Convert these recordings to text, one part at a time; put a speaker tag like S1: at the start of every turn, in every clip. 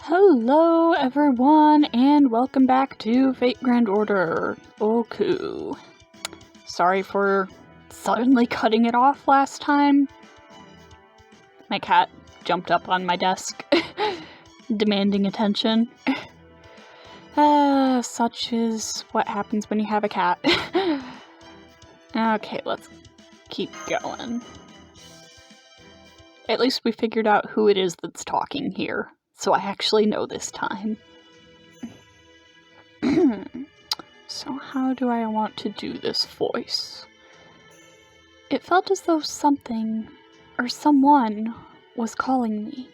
S1: Hello everyone, and welcome back to Fate Grand Order, Ooku. Sorry for suddenly cutting it off last time. My cat jumped up on my desk, demanding attention. Such is what happens when you have a cat. Okay, let's keep going. At least we figured out who it is that's talking here. So I actually know this time. So how do I want to do this voice? It felt as though something, or someone, was calling me.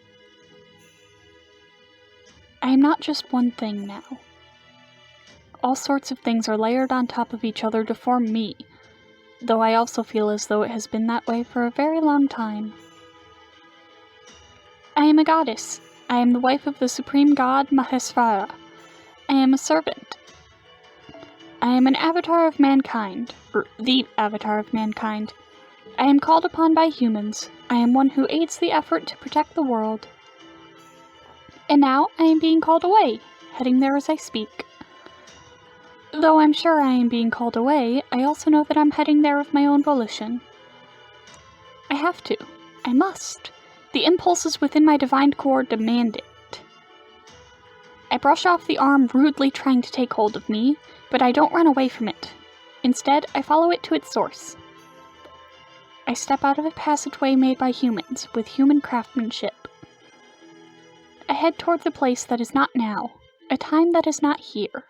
S1: I am not just one thing now. All sorts of things are layered on top of each other to form me, though I also feel as though it has been that way for a very long time. I am a goddess. I am the wife of the supreme god Maheswara. I am a servant. I am an avatar of mankind, or the avatar of mankind. I am called upon by humans. I am one who aids the effort to protect the world. And now I am being called away, heading there as I speak. Though I'm sure I am being called away, I also know that I'm heading there of my own volition. I have to. I must. The impulses within my divine core demand it. I brush off the arm rudely trying to take hold of me, but I don't run away from it. Instead, I follow it to its source. I step out of a passageway made by humans, with human craftsmanship. I head towards a place that is not now, a time that is not here.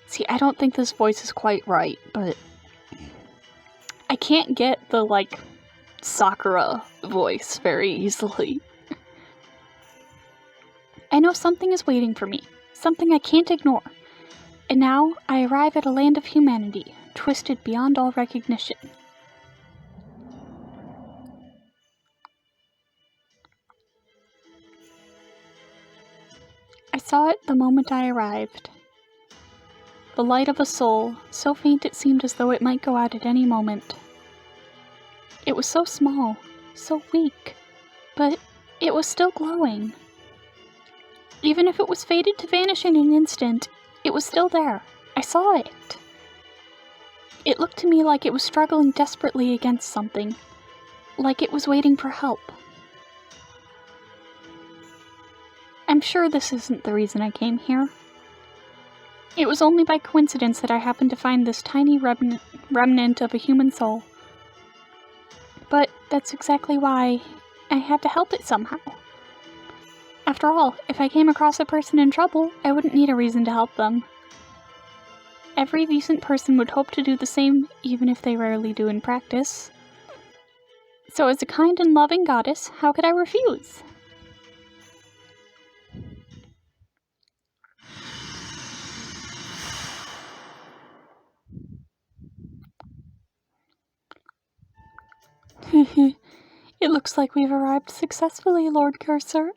S1: See, I don't think this voice is quite right, but I can't get the, Sakura voice very easily. I know something is waiting for me, something I can't ignore. And now I arrive at a land of humanity, twisted beyond all recognition. I saw it the moment I arrived. The light of a soul, so faint it seemed as though it might go out at any moment. It was so small, so weak, but it was still glowing. Even if it was fated to vanish in an instant, it was still there. I saw it. It looked to me like it was struggling desperately against something, like it was waiting for help. I'm sure this isn't the reason I came here. It was only by coincidence that I happened to find this tiny remnant of a human soul. But that's exactly why I had to help it somehow. After all, if I came across a person in trouble, I wouldn't need a reason to help them. Every decent person would hope to do the same, even if they rarely do in practice. So as a kind and loving goddess, how could I refuse? It looks like we've arrived successfully, Lord Cursor.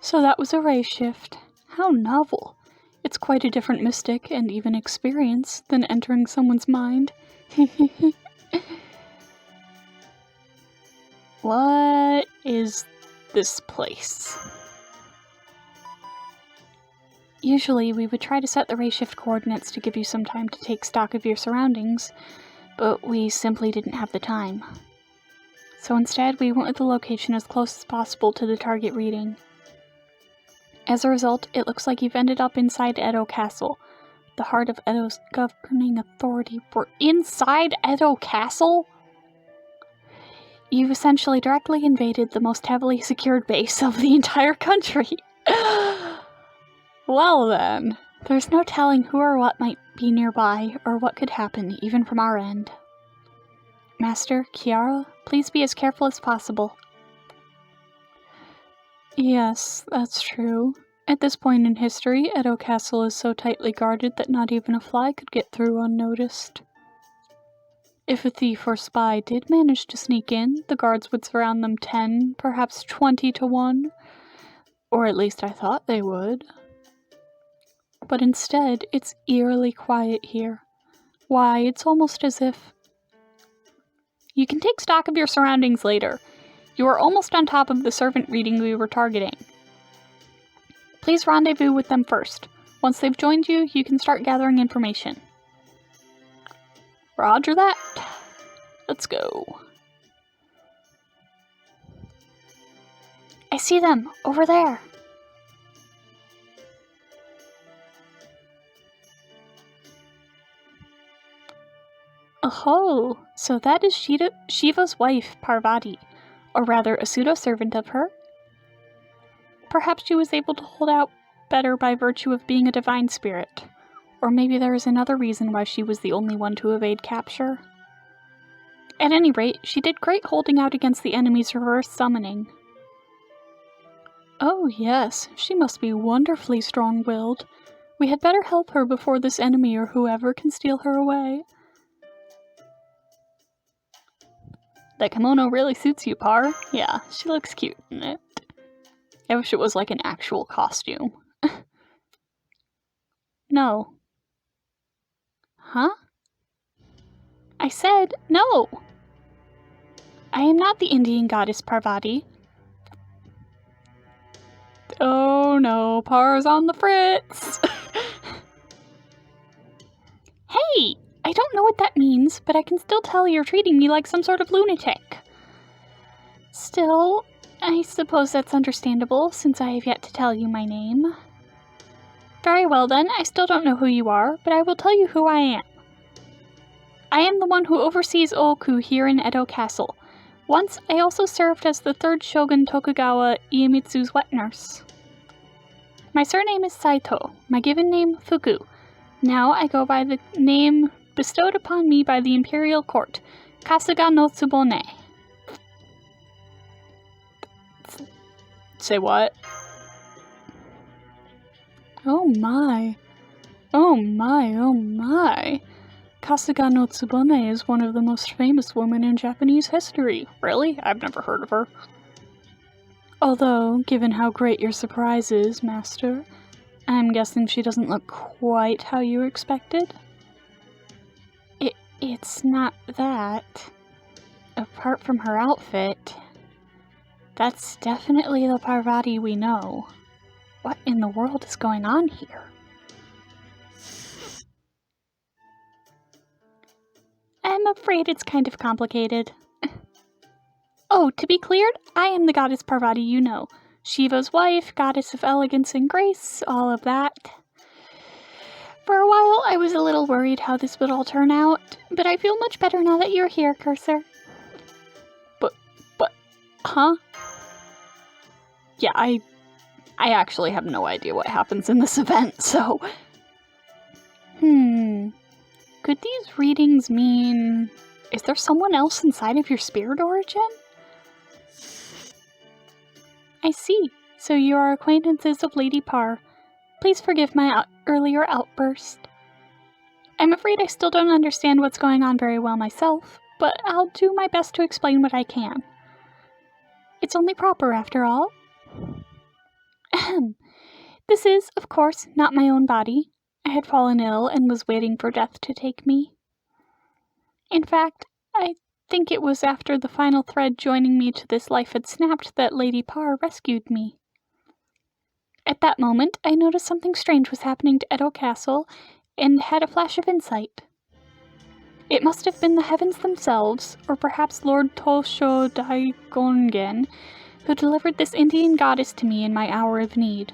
S1: So that was a ray shift. How novel. It's quite a different mystic and even experience than entering someone's mind. What is this place? Usually we would try to set the ray shift coordinates to give you some time to take stock of your surroundings, but we simply didn't have the time. So instead, we went with the location as close as possible to the target reading. As a result, it looks like you've ended up inside Edo Castle, the heart of Edo's governing authority. We're inside Edo Castle? You've essentially directly invaded the most heavily secured base of the entire country. Well then, there's no telling who or what might be nearby, or what could happen, even from our end. Master, Kiara, please be as careful as possible. Yes, that's true. At this point in history, Edo Castle is so tightly guarded that not even a fly could get through unnoticed. If a thief or spy did manage to sneak in, the guards would surround them 10, perhaps 20 to 1. Or at least I thought they would. But instead, it's eerily quiet here. Why, it's almost as if... You can take stock of your surroundings later. You are almost on top of the servant reading we were targeting. Please rendezvous with them first. Once they've joined you, you can start gathering information. Roger that. Let's go. I see them, over there. Oh, so that is Shiva's wife, Parvati, or rather a pseudo-servant of her. Perhaps she was able to hold out better by virtue of being a divine spirit, or maybe there is another reason why she was the only one to evade capture. At any rate, she did great holding out against the enemy's reverse summoning. Oh yes, she must be wonderfully strong-willed. We had better help her before this enemy or whoever can steal her away. That kimono really suits you, Par. Yeah, she looks cute in it. I wish it was like an actual costume. No. Huh? I said no! I am not the Indian goddess Parvati. Oh no, Par's on the fritz! Hey! I don't know what that means, but I can still tell you're treating me like some sort of lunatic. Still, I suppose that's understandable, since I have yet to tell you my name. Very well then, I still don't know who you are, but I will tell you who I am. I am the one who oversees Ooku here in Edo Castle. Once, I also served as the third shogun Tokugawa Iemitsu's wet nurse. My surname is Saito, my given name Fuku. Now I go by the name bestowed upon me by the imperial court, Kasuga-no-Tsubone. Say what? Oh my. Oh my, oh my. Kasuga-no-Tsubone is one of the most famous women in Japanese history. Really? I've never heard of her. Although, given how great your surprise is, Master, I'm guessing she doesn't look quite how you expected? It's not that. Apart from her outfit, that's definitely the Parvati we know. What in the world is going on here? I'm afraid it's kind of complicated. Oh, to be cleared, I am the goddess Parvati you know. Shiva's wife, goddess of elegance and grace, all of that. For a while, I was a little worried how this would all turn out, but I feel much better now that you're here, Cursor. But, huh? Yeah, I actually have no idea what happens in this event, so... Could these readings mean... Is there someone else inside of your spirit origin? I see. So you are acquaintances of Lady Par. Please forgive my earlier outburst. I'm afraid I still don't understand what's going on very well myself, but I'll do my best to explain what I can. It's only proper, after all. Ahem. This is, of course, not my own body. I had fallen ill and was waiting for death to take me. In fact, I think it was after the final thread joining me to this life had snapped that Lady Par rescued me. At that moment, I noticed something strange was happening to Edo Castle, and had a flash of insight. It must have been the heavens themselves, or perhaps Lord Tosho Daigongen, who delivered this Indian goddess to me in my hour of need.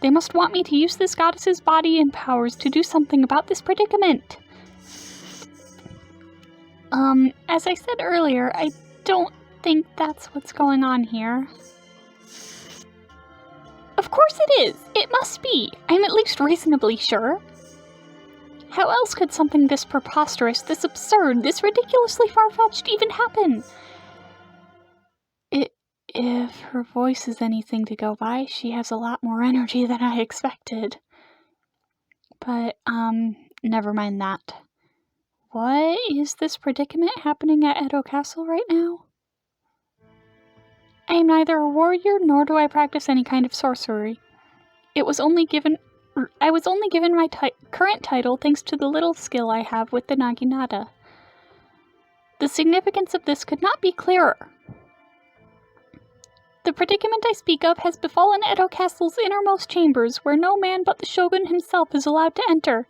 S1: They must want me to use this goddess's body and powers to do something about this predicament. As I said earlier, I don't think that's what's going on here. Of course it is! It must be! I'm at least reasonably sure. How else could something this preposterous, this absurd, this ridiculously far-fetched even happen? If her voice is anything to go by, she has a lot more energy than I expected. But, never mind that. What is this predicament happening at Edo Castle right now? I am neither a warrior nor do I practice any kind of sorcery. I was only given my current title thanks to the little skill I have with the naginata. The significance of this could not be clearer. The predicament I speak of has befallen Edo Castle's innermost chambers, where no man but the shogun himself is allowed to enter.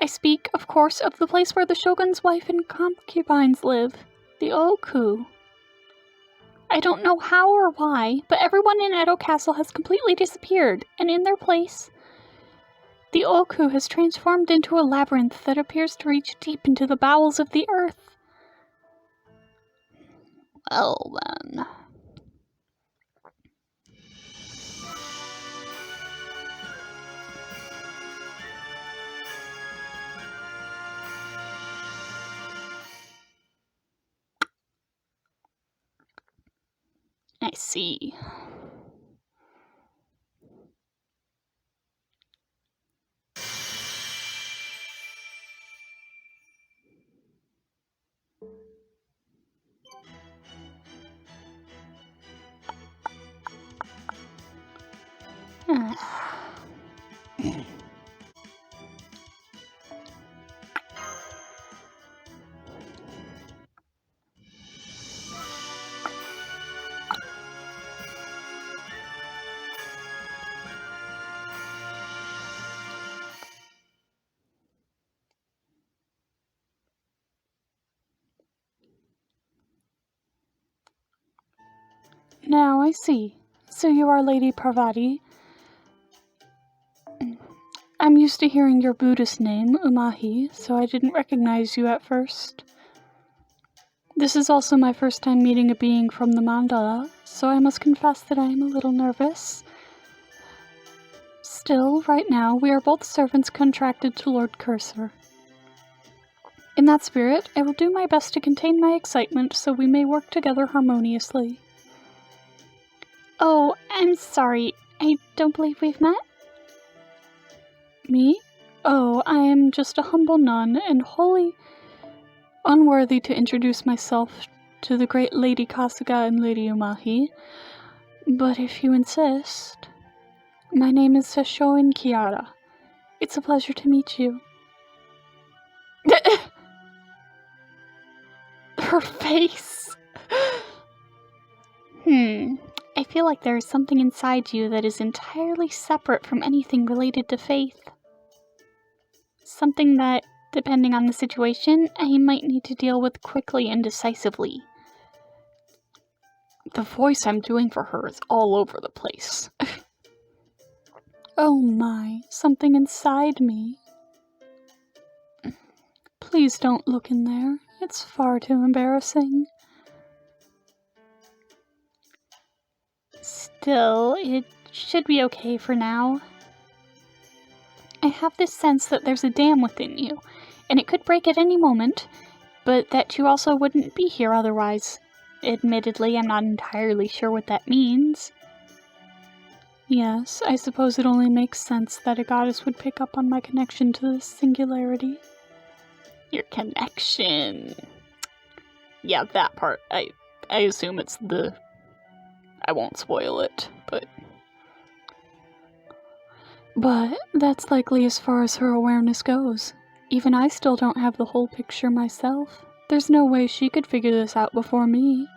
S1: I speak, of course, of the place where the shogun's wife and concubines live, the Ooku. I don't know how or why, but everyone in Edo Castle has completely disappeared, and in their place, the Ooku has transformed into a labyrinth that appears to reach deep into the bowels of the earth. Well then. I see. Now I see. So you are Lady Parvati. I'm used to hearing your Buddhist name, Umahi, so I didn't recognize you at first. This is also my first time meeting a being from the mandala, so I must confess that I am a little nervous. Still, right now, we are both servants contracted to Lord Cursor. In that spirit, I will do my best to contain my excitement so we may work together harmoniously. Oh, I'm sorry. I don't believe we've met? Me? Oh, I am just a humble nun and wholly unworthy to introduce myself to the great Lady Kasuga and Lady Umahi. But if you insist, my name is Sesshoin Kiara. It's a pleasure to meet you. Her face. I feel like there is something inside you that is entirely separate from anything related to faith. Something that, depending on the situation, I might need to deal with quickly and decisively. The voice I'm doing for her is all over the place. Oh my, something inside me. Please don't look in there. It's far too embarrassing. Still, it should be okay for now. I have this sense that there's a dam within you, and it could break at any moment, but that you also wouldn't be here otherwise. Admittedly, I'm not entirely sure what that means. Yes, I suppose it only makes sense that a goddess would pick up on my connection to this singularity. Your connection. Yeah, that part. I assume it's the... I won't spoil it, but that's likely as far as her awareness goes. Even I still don't have the whole picture myself. There's no way she could figure this out before me.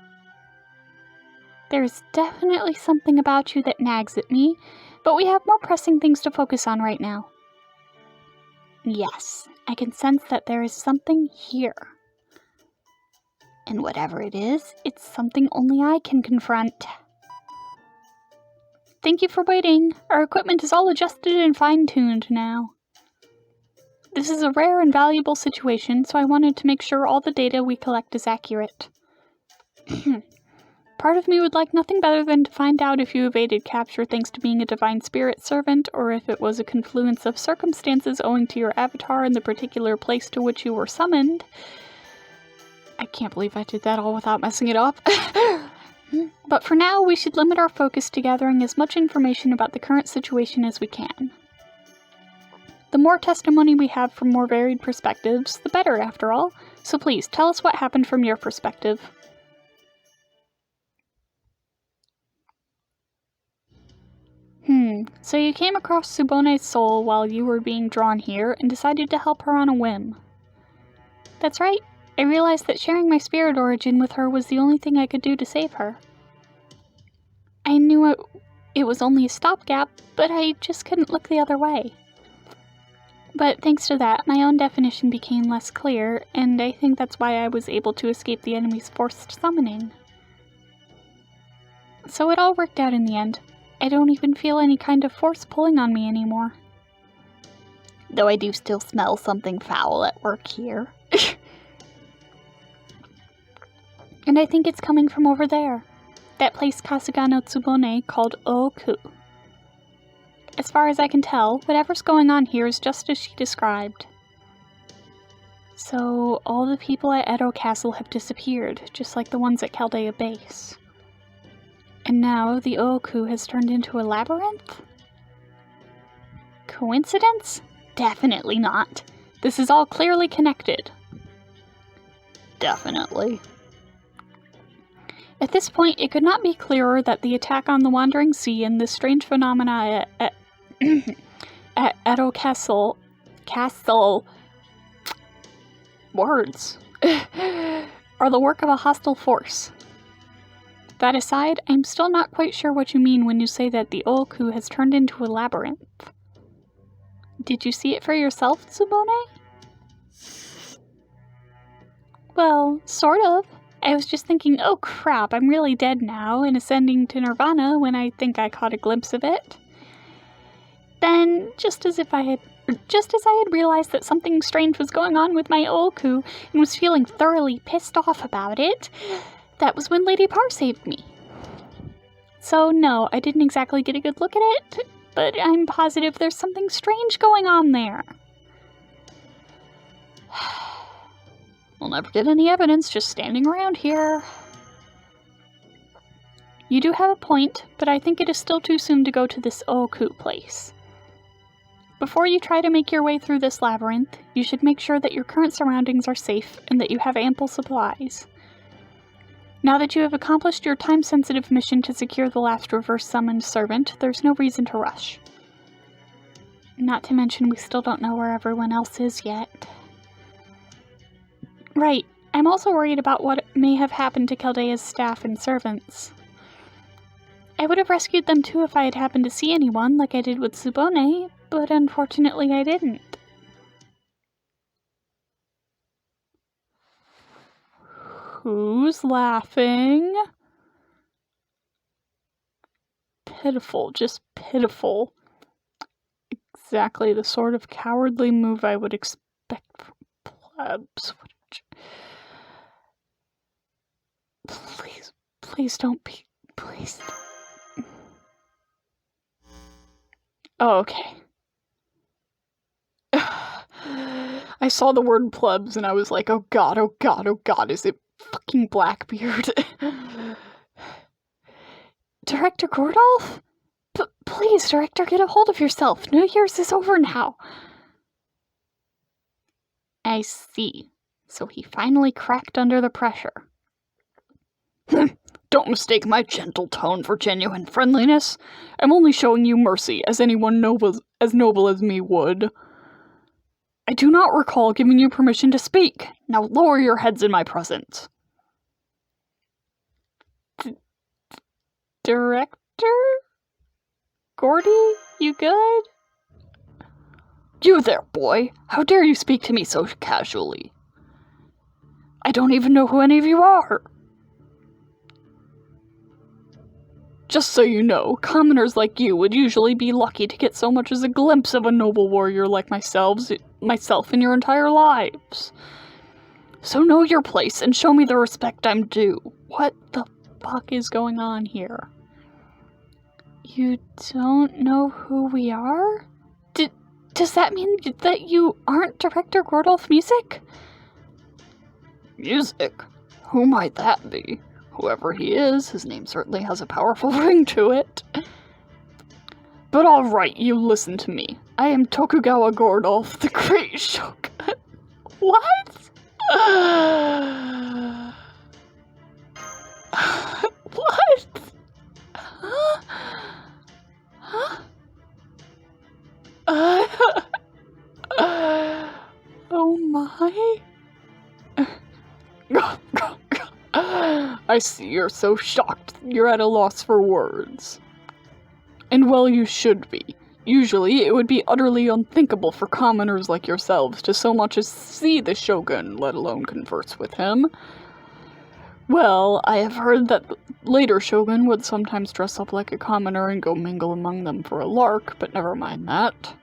S1: There's definitely something about you that nags at me, but we have more pressing things to focus on right now. Yes, I can sense that there is something here. And whatever it is, it's something only I can confront. Thank you for waiting. Our equipment is all adjusted and fine-tuned now. This is a rare and valuable situation, so I wanted to make sure all the data we collect is accurate. Part of me would like nothing better than to find out if you evaded capture thanks to being a divine spirit servant, or if it was a confluence of circumstances owing to your avatar in the particular place to which you were summoned. I can't believe I did that all without messing it up. But for now, we should limit our focus to gathering as much information about the current situation as we can. The more testimony we have from more varied perspectives, the better, after all. So please, tell us what happened from your perspective. So you came across Tsubone's soul while you were being drawn here and decided to help her on a whim. That's right. I realized that sharing my spirit origin with her was the only thing I could do to save her. knew it was only a stopgap, but I just couldn't look the other way. But thanks to that, my own definition became less clear, and I think that's why I was able to escape the enemy's forced summoning. So it all worked out in the end. I don't even feel any kind of force pulling on me anymore. Though I do still smell something foul at work here. And I think it's coming from over there. That place Kasuga-no-Tsubone called Ooku. As far as I can tell, whatever's going on here is just as she described. So, all the people at Edo Castle have disappeared, just like the ones at Chaldea Base. And now, the Ooku has turned into a labyrinth? Coincidence? Definitely not. This is all clearly connected. Definitely. At this point, it could not be clearer that the attack on the Wandering Sea and this strange phenomena at Edo Castle, words, are the work of a hostile force. That aside, I'm still not quite sure what you mean when you say that the Ooku has turned into a labyrinth. Did you see it for yourself, Tsubone? Well, sort of. I was just thinking, oh crap, I'm really dead now and ascending to nirvana when I think I caught a glimpse of it. Then, just as I had realized that something strange was going on with my Ooku and was feeling thoroughly pissed off about it, that was when Lady Par saved me. So no, I didn't exactly get a good look at it, but I'm positive there's something strange going on there. We'll never get any evidence just standing around here. You do have a point, but I think it is still too soon to go to this Ooku place. Before you try to make your way through this labyrinth, you should make sure that your current surroundings are safe and that you have ample supplies. Now that you have accomplished your time-sensitive mission to secure the last reverse-summoned servant, there's no reason to rush. Not to mention we still don't know where everyone else is yet. Right, I'm also worried about what may have happened to Chaldea's staff and servants. I would have rescued them too if I had happened to see anyone, like I did with Tsubone, but unfortunately I didn't. Who's laughing? Pitiful, just pitiful. Exactly the sort of cowardly move I would expect from plebs. Please don't be. Please. Oh, okay. I saw the word plebs and I was like, oh god, oh god, oh god, is it fucking Blackbeard? Director Gordolf? Please, Director, get a hold of yourself. New Year's is over now. I see. So he finally cracked under the pressure. Don't mistake my gentle tone for genuine friendliness. I'm only showing you mercy, as anyone as noble as me would. I do not recall giving you permission to speak. Now lower your heads in my presence. Director? Gordy, you good? You there, boy. How dare you speak to me so casually? I don't even know who any of you are. Just so you know, commoners like you would usually be lucky to get so much as a glimpse of a noble warrior like myself in your entire lives. So know your place and show me the respect I'm due. What the fuck is going on here? You don't know who we are? Does that mean that you aren't Director Gordolf Music? Music? Who might that be? Whoever he is, his name certainly has a powerful ring to it. But alright, you listen to me. I am Tokugawa Gordolf, the Great Shogun. What? What? Huh? Huh? Oh my. I see you're so shocked you're at a loss for words.
S2: And well, you should be. Usually, it would be utterly unthinkable for commoners like yourselves to so much as see the shogun, let alone converse with him. Well, I have heard that the later shogun would sometimes dress up like a commoner and go mingle among them for a lark, but never mind that.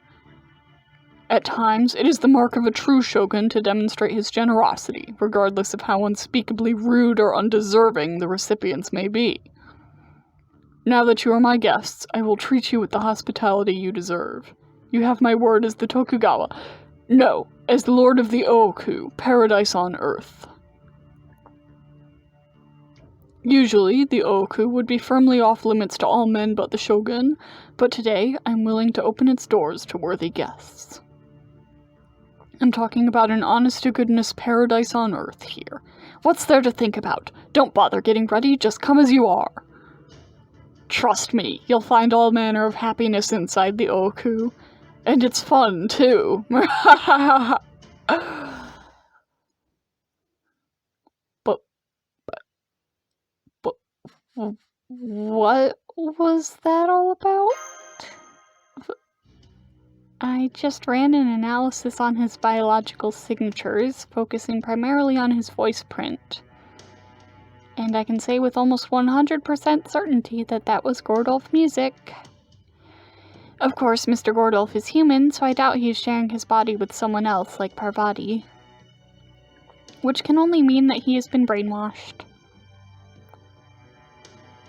S2: At times, it is the mark of a true shogun to demonstrate his generosity, regardless of how unspeakably rude or undeserving the recipients may be. Now that you are my guests, I will treat you with the hospitality you deserve. You have my word as the Tokugawa. No, as the Lord of the Ooku, paradise on earth. Usually, the Ooku would be firmly off limits to all men but the shogun, but today I'm willing to open its doors to worthy guests. I'm talking about an honest-to-goodness paradise on earth here. What's there to think about? Don't bother getting ready, just come as you are. Trust me, you'll find all manner of happiness inside the Ooku. And it's fun, too. But what was that all about?
S1: I just ran an analysis on his biological signatures, focusing primarily on his voice print. And I can say with almost 100% certainty that that was Gordolf music. Of course, Mr. Gordolf is human, so I doubt he's sharing his body with someone else like Parvati. Which can only mean that he has been brainwashed.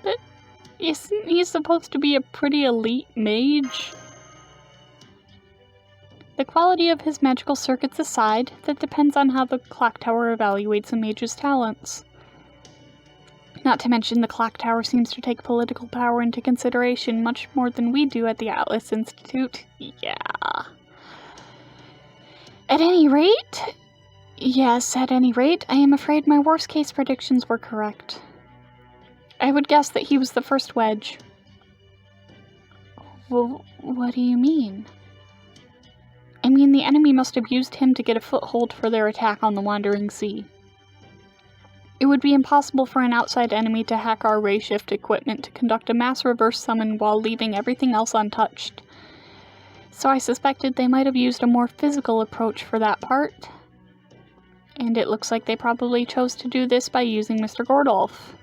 S1: But isn't he supposed to be a pretty elite mage? The quality of his magical circuits aside, that depends on how the clock tower evaluates a mage's talents. Not to mention the clock tower seems to take political power into consideration much more than we do at the Atlas Institute. Yeah. At any rate, I am afraid my worst case predictions were correct. I would guess that he was the first wedge. Well, what do you mean? I mean, the enemy must have used him to get a foothold for their attack on the Wandering Sea. It would be impossible for an outside enemy to hack our ray shift equipment to conduct a mass reverse summon while leaving everything else untouched. So I suspected they might have used a more physical approach for that part. And it looks like they probably chose to do this by using Mr. Gordolf.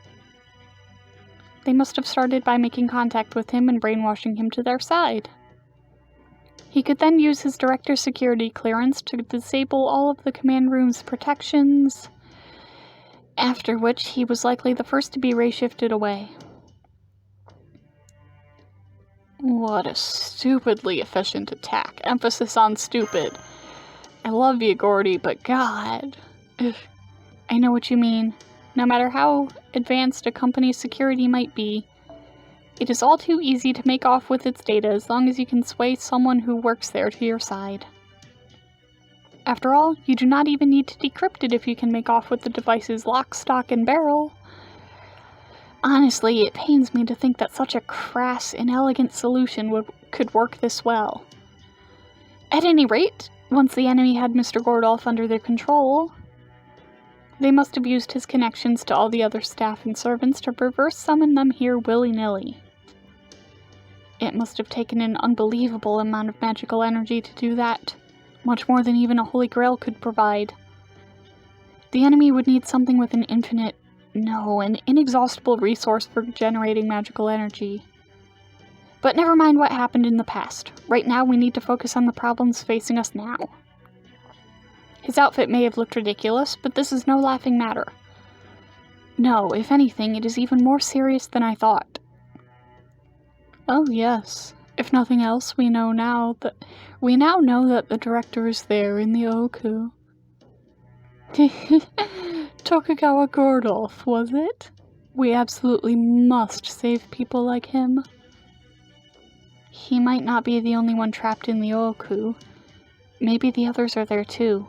S1: They must have started by making contact with him and brainwashing him to their side. He could then use his director's security clearance to disable all of the command room's protections, after which he was likely the first to be ray-shifted away. What a stupidly efficient attack. Emphasis on stupid. I love you, Gordy, but God. Ugh. I know what you mean. No matter how advanced a company's security might be, it is all too easy to make off with its data as long as you can sway someone who works there to your side. After all, you do not even need to decrypt it if you can make off with the device's lock, stock, and barrel. Honestly, it pains me to think that such a crass, inelegant solution could work this well. At any rate, once the enemy had Mr. Gordolf under their control, they must have used his connections to all the other staff and servants to reverse summon them here willy-nilly. It must have taken an unbelievable amount of magical energy to do that, much more than even a Holy Grail could provide. The enemy would need something with an an inexhaustible resource for generating magical energy. But never mind what happened in the past. Right now we need to focus on the problems facing us now. His outfit may have looked ridiculous, but this is no laughing matter. No, if anything, it is even more serious than I thought. Oh yes, if nothing else, we now know that the director is there in the Ooku. Tokugawa Gordolf, was it? We absolutely must save people like him. He might not be the only one trapped in the Ooku. Maybe the others are there too.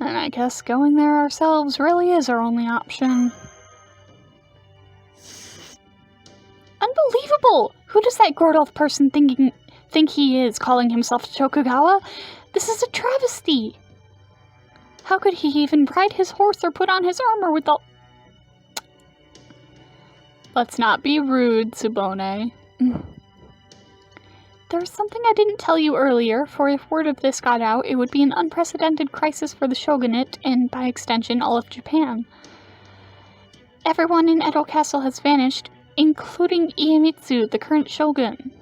S1: And I guess going there ourselves really is our only option. Unbelievable! Who does that Gordolf person think he is, calling himself Tokugawa? This is a travesty! How could he even ride his horse or put on his armor without... Let's not be rude, Tsubone. There's something I didn't tell you earlier, for if word of this got out, it would be an unprecedented crisis for the shogunate, and by extension, all of Japan. Everyone in Edo Castle has vanished, including Iemitsu, the current shogun.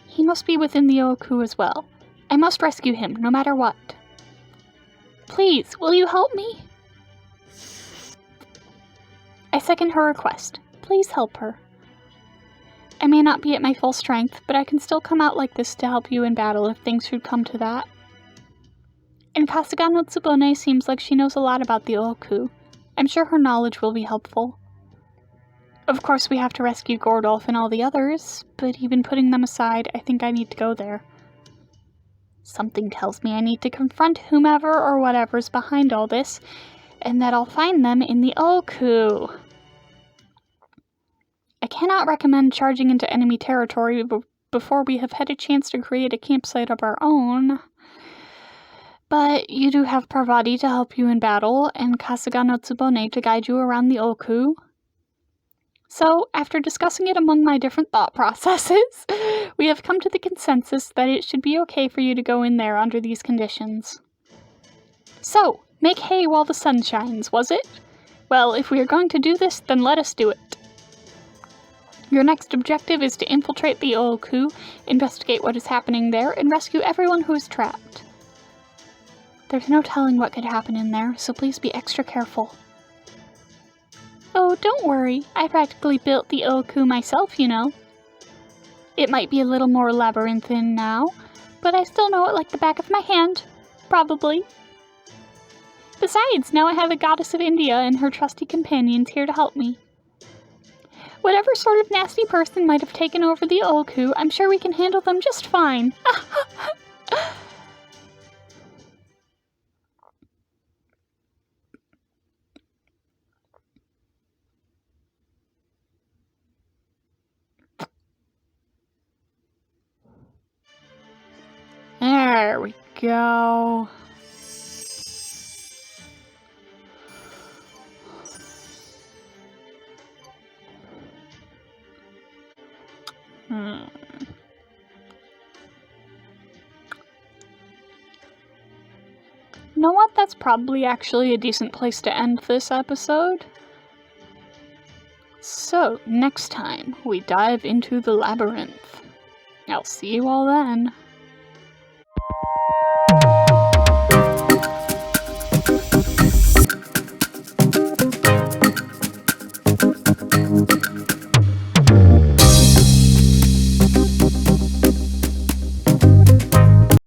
S1: He must be within the Ooku as well. I must rescue him, no matter what. Please, will you help me? I second her request. Please help her. I may not be at my full strength, but I can still come out like this to help you in battle if things should come to that. And Kasuga-no-Tsubone seems like she knows a lot about the Ooku. I'm sure her knowledge will be helpful. Of course, we have to rescue Gordolf and all the others, but even putting them aside, I think I need to go there. Something tells me I need to confront whomever or whatever's behind all this, and that I'll find them in the Ooku. I cannot recommend charging into enemy territory before we have had a chance to create a campsite of our own. But you do have Parvati to help you in battle, and Kasuga-no-Tsubone to guide you around the Ooku. So, after discussing it among my different thought processes, we have come to the consensus that it should be okay for you to go in there under these conditions. So, make hay while the sun shines, was it? Well, if we are going to do this, then let us do it. Your next objective is to infiltrate the Ooku, investigate what is happening there, and rescue everyone who is trapped. There's no telling what could happen in there, so please be extra careful. Oh, don't worry. I practically built the Ooku myself, you know. It might be a little more labyrinthine now, but I still know it like the back of my hand. Probably. Besides, now I have a goddess of India and her trusty companions here to help me. Whatever sort of nasty person might have taken over the Ooku, I'm sure we can handle them just fine. There we go. You know what? That's probably actually a decent place to end this episode. So, next time, we dive into the Labyrinth. I'll see you all then.